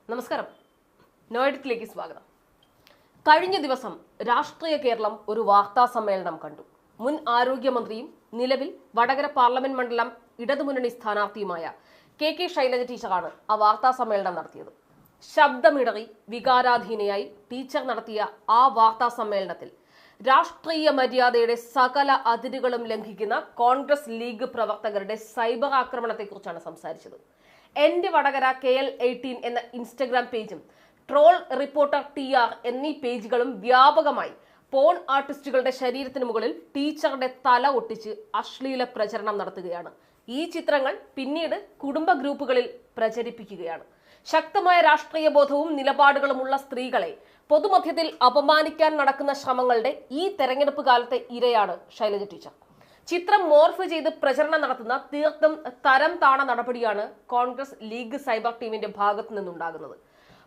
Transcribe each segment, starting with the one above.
നമസ്കാരം. നോയിഡറ്റിലേക്ക് സ്വാഗതം. കഴിഞ്ഞ ദിവസം രാഷ്ട്രീയ കേരളം ഒരു വാർത്താ സമ്മേളനം കണ്ടു. മുൻ ആരോഗ്യമന്ത്രിയും നിലവിൽ വടകര പാർലമെന്റ് മണ്ഡലം ഇടതുമുന്നണി സ്ഥാനാർത്ഥിയുമായ കെ ശൈലജ ടീച്ചറാണ് ആ വാർത്താ സമ്മേളനം നടത്തിയത്. ശബ്ദമിടറി വികാരാധീനയായി ടീച്ചർ നടത്തിയ ആ വാർത്താ സമ്മേളനത്തിൽ രാഷ്ട്രീയ മര്യാദയുടെ സകല അതിരുകളും ലംഘിക്കുന്ന കോൺഗ്രസ് ലീഗ് പ്രവർത്തകരുടെ സൈബർ ആക്രമണത്തെക്കുറിച്ചാണ് സംസാരിച്ചത്. എന്റെ വടകര KL18 എന്ന ഇൻസ്റ്റഗ്രാം പേജും ട്രോൾ റിപ്പോർട്ടർ TR എന്നീ പേജുകളും വ്യാപകമായി പോൺ ആർട്ടിസ്റ്റുകളുടെ ശരീരത്തിന് മുകളിൽ ടീച്ചറുടെ തല ഒട്ടിച്ച് അശ്ലീല പ്രചരണം നടത്തുകയാണ്. ഈ ചിത്രങ്ങൾ പിന്നീട് കുടുംബ ഗ്രൂപ്പുകളിൽ പ്രചരിപ്പിക്കുകയാണ്. ശക്തമായ രാഷ്ട്രീയ ബോധവും നിലപാടുകളുമുള്ള സ്ത്രീകളെ പൊതുമധ്യത്തിൽ അപമാനിക്കാൻ നടക്കുന്ന ശ്രമങ്ങളുടെ ഈ തെരഞ്ഞെടുപ്പ് കാലത്തെ ഇരയാണ് ശൈലജ ടീച്ചർ. ചിത്രം മോർഫ് ചെയ്ത് പ്രചരണം നടത്തുന്ന തീർത്തും തരം താണ നടപടിയാണ് കോൺഗ്രസ് ലീഗ് സൈബർ ടീമിന്റെ ഭാഗത്തു നിന്നുണ്ടാകുന്നത്.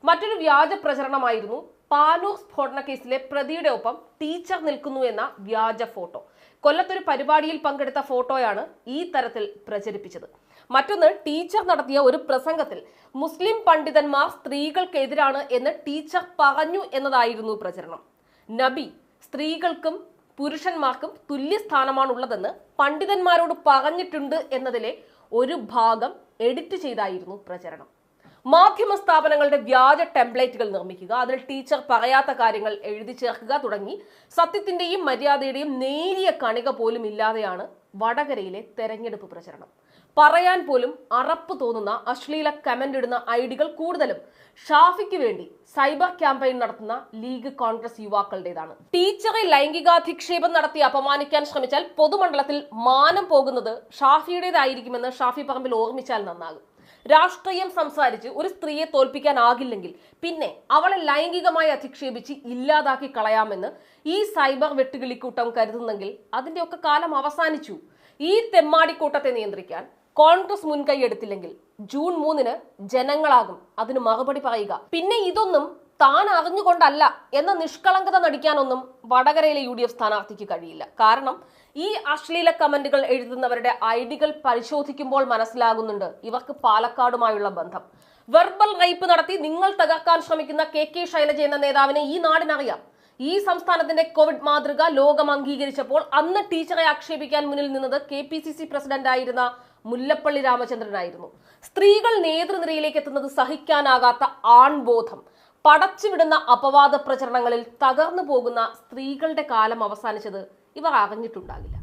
മറ്റൊരു വ്യാജ പ്രചരണമായിരുന്നു പാനൂർ സ്ഫോടന കേസിലെ പ്രതിയുടെ ഒപ്പം ടീച്ചർ നിൽക്കുന്നു എന്ന വ്യാജ ഫോട്ടോ. കൊല്ലത്തൊരു പരിപാടിയിൽ പങ്കെടുത്ത ഫോട്ടോയാണ് ഈ തരത്തിൽ പ്രചരിപ്പിച്ചത്. മറ്റൊന്ന്, ടീച്ചർ നടത്തിയ ഒരു പ്രസംഗത്തിൽ മുസ്ലിം പണ്ഡിതന്മാർ സ്ത്രീകൾക്കെതിരാണ് എന്ന് ടീച്ചർ പറഞ്ഞു എന്നതായിരുന്നു പ്രചരണം. നബി സ്ത്രീകൾക്കും പുരുഷന്മാർക്കും തുല്യസ്ഥാനമാണുള്ളതെന്ന് പണ്ഡിതന്മാരോട് പറഞ്ഞിട്ടുണ്ട് എന്നതിലെ ഒരു ഭാഗം എഡിറ്റ് ചെയ്തായിരുന്നു പ്രചരണം. മാധ്യമ സ്ഥാപനങ്ങളുടെ വ്യാജ ടെംപ്ലേറ്റുകൾ നിർമ്മിക്കുക, അതിൽ ടീച്ചർ പറയാത്ത കാര്യങ്ങൾ എഴുതി ചേർക്കുക തുടങ്ങി സത്യത്തിന്റെയും മര്യാദയുടെയും നേരിയ കണിക പോലും ഇല്ലാതെയാണ് വടകരയിലെ തെരഞ്ഞെടുപ്പ് പ്രചരണം. പറയാൻ പോലും അറപ്പ് തോന്നുന്ന അശ്ലീല കമന്റ് ഇടുന്ന ഐഡികൾ കൂടുതലും ഷാഫിക്ക് വേണ്ടി സൈബർ ക്യാമ്പയിൻ നടത്തുന്ന ലീഗ് കോൺഗ്രസ് യുവാക്കളുടേതാണ്. ടീച്ചറെ ലൈംഗികാധിക്ഷേപം നടത്തി അപമാനിക്കാൻ ശ്രമിച്ചാൽ പൊതുമണ്ഡലത്തിൽ മാനം പോകുന്നത് ഷാഫിയുടേതായിരിക്കുമെന്ന് ഷാഫി പറമ്പിൽ ഓർമ്മിച്ചാൽ നന്നാകും. രാഷ്ട്രീയം സംസാരിച്ച് ഒരു സ്ത്രീയെ തോൽപ്പിക്കാനാകില്ലെങ്കിൽ പിന്നെ അവളെ ലൈംഗികമായി അധിക്ഷേപിച്ച് ഇല്ലാതാക്കി കളയാമെന്ന് ഈ സൈബർ വെട്ടുകിളിക്കൂട്ടം കരുതുന്നെങ്കിൽ അതിന്റെയൊക്കെ കാലം അവസാനിച്ചു. ഈ തെമ്മാടിക്കൂട്ടത്തെ നിയന്ത്രിക്കാൻ കോൺഗ്രസ് മുൻകൈ എടുത്തില്ലെങ്കിൽ ജൂൺ 3 ജനങ്ങളാകും അതിന് മറുപടി പറയുക. പിന്നെ ഇതൊന്നും താൻ അറിഞ്ഞുകൊണ്ടല്ല എന്ന നിഷ്കളങ്കത നടിക്കാനൊന്നും വടകരയിലെ UDF സ്ഥാനാർത്ഥിക്ക് കഴിയില്ല. കാരണം ഈ അശ്ലീല കമന്റുകൾ എഴുതുന്നവരുടെ ഐഡികൾ പരിശോധിക്കുമ്പോൾ മനസ്സിലാകുന്നുണ്ട് ഇവർക്ക് പാലക്കാടുമായുള്ള ബന്ധം. വെർബൽ റേപ്പ് നടത്തി നിങ്ങൾ തകർക്കാൻ ശ്രമിക്കുന്ന കെ ശൈലജ എന്ന നേതാവിനെ ഈ നാടിനറിയാം. ഈ സംസ്ഥാനത്തിന്റെ കോവിഡ് മാതൃക ലോകം അംഗീകരിച്ചപ്പോൾ അന്ന് ടീച്ചറെ ആക്ഷേപിക്കാൻ മുന്നിൽ നിന്നത് KPCC പ്രസിഡന്റ് ആയിരുന്ന മുല്ലപ്പള്ളി രാമചന്ദ്രനായിരുന്നു. സ്ത്രീകൾ നേതൃനിരയിലേക്ക് എത്തുന്നത് സഹിക്കാനാകാത്ത ആൺബോധം, പടച്ചുവിടുന്ന അപവാദ പ്രചരണങ്ങളിൽ തകർന്നു പോകുന്ന സ്ത്രീകളുടെ കാലം അവസാനിച്ചത് ഇവർ അറിഞ്ഞിട്ടുണ്ടാകില്ല.